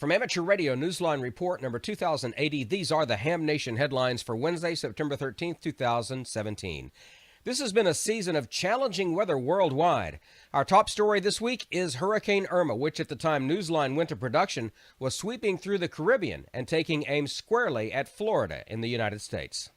From Amateur Radio Newsline Report number 2080, these are the Ham Nation headlines for Wednesday, September 13th, 2017. This has been a season of challenging weather worldwide. Our top story this week is Hurricane Irma, which at the time Newsline went to production was sweeping through the Caribbean and taking aim squarely at Florida in the United States.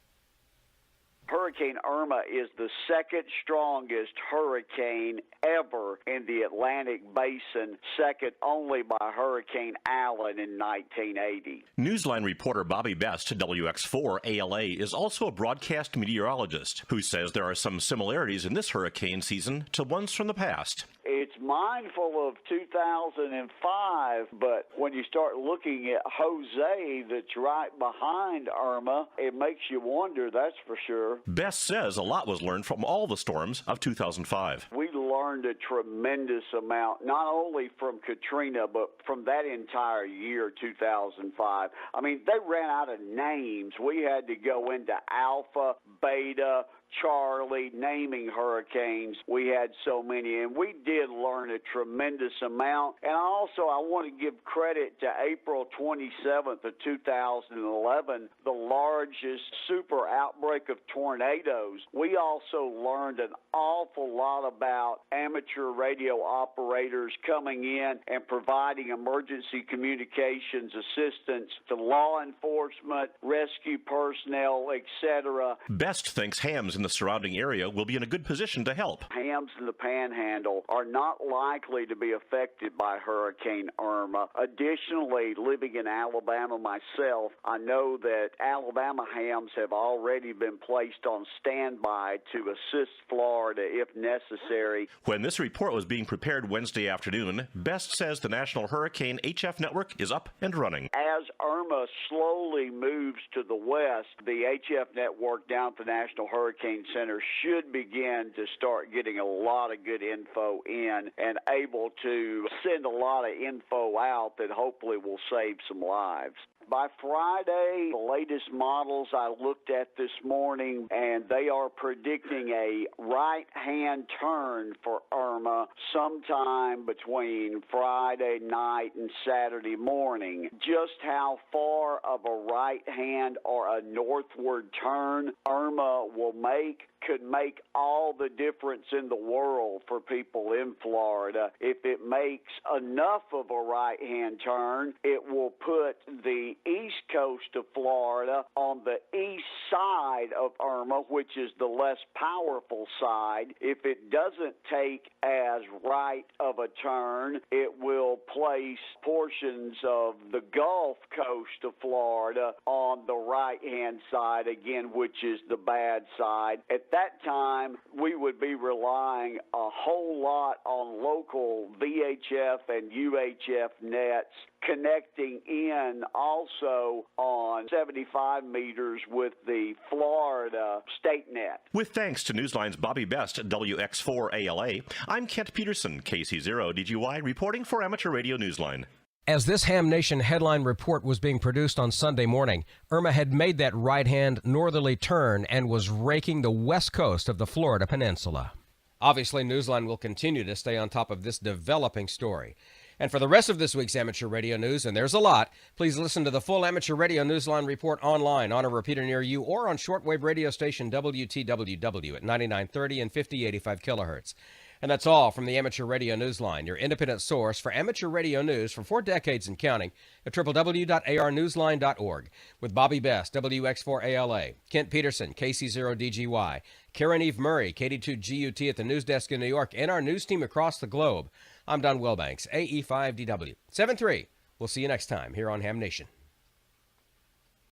Hurricane Irma is the second strongest hurricane ever in the Atlantic Basin, second only by Hurricane Allen in 1980. Newsline reporter Bobby Best, WX4 ALA, is also a broadcast meteorologist who says there are some similarities in this hurricane season to ones from the past. It's mindful of 2005, but when you start looking at Jose that's right behind Irma, it makes you wonder, that's for sure. Best says a lot was learned from all the storms of 2005. We learned a tremendous amount, not only from Katrina, but from that entire year, 2005. I mean, they ran out of names. We had to go into Alpha, Beta, Charlie, naming hurricanes. We had so many, and we did learn a tremendous amount. And also, I want to give credit to April 27th of 2011, the largest super outbreak of tornadoes. We also learned an awful lot about amateur radio operators coming in and providing emergency communications assistance to law enforcement, rescue personnel, etc. Best thinks hams in the surrounding area will be in a good position to help. Hams in the Panhandle are not likely to be affected by Hurricane Irma. Additionally, living in Alabama myself, I know that Alabama hams have already been placed on standby to assist Florida if necessary. When this report was being prepared Wednesday afternoon, Best says the National Hurricane HF network is up and running. As Irma slowly moves to the west, the HF network down at the National Hurricane Center should begin to start getting a lot of good info in and able to send a lot of info out that hopefully will save some lives. By Friday, the latest models I looked at this morning, and they are predicting a right-hand turn for Irma sometime between Friday night and Saturday morning. Just how far of a right-hand or a northward turn Irma will make could make all the difference in the world for people in Florida. If it makes enough of a right-hand turn, it will put the east coast of Florida on the east side of Irma, which is the less powerful side. If it doesn't take as right of a turn, it will place portions of the Gulf Coast of Florida on the right-hand side, again, which is the bad side. At that time, we would be relying a whole lot on local VHF and UHF nets, connecting in also on 75 meters with the Florida state net. With thanks to Newsline's Bobby Best, WX4 ALA, I'm Kent Peterson, KC0DGY, reporting for Amateur Radio Newsline. As this Ham Nation headline report was being produced on Sunday morning, Irma had made that right-hand northerly turn and was raking the west coast of the Florida peninsula. Obviously, Newsline will continue to stay on top of this developing story. And for the rest of this week's Amateur Radio News, and there's a lot, please listen to the full Amateur Radio Newsline report online, on a repeater near you, or on shortwave radio station WTWW at 9930 and 5085 kilohertz. And that's all from the Amateur Radio Newsline, your independent source for amateur radio news for 4 decades and counting at www.arnewsline.org. With Bobby Best, WX4ALA, Kent Peterson, KC0DGY, Karen Eve Murray, KD2GUT at the news desk in New York, and our news team across the globe. I'm Don Wilbanks, AE5DW. 7-3. We'll see you next time here on Ham Nation.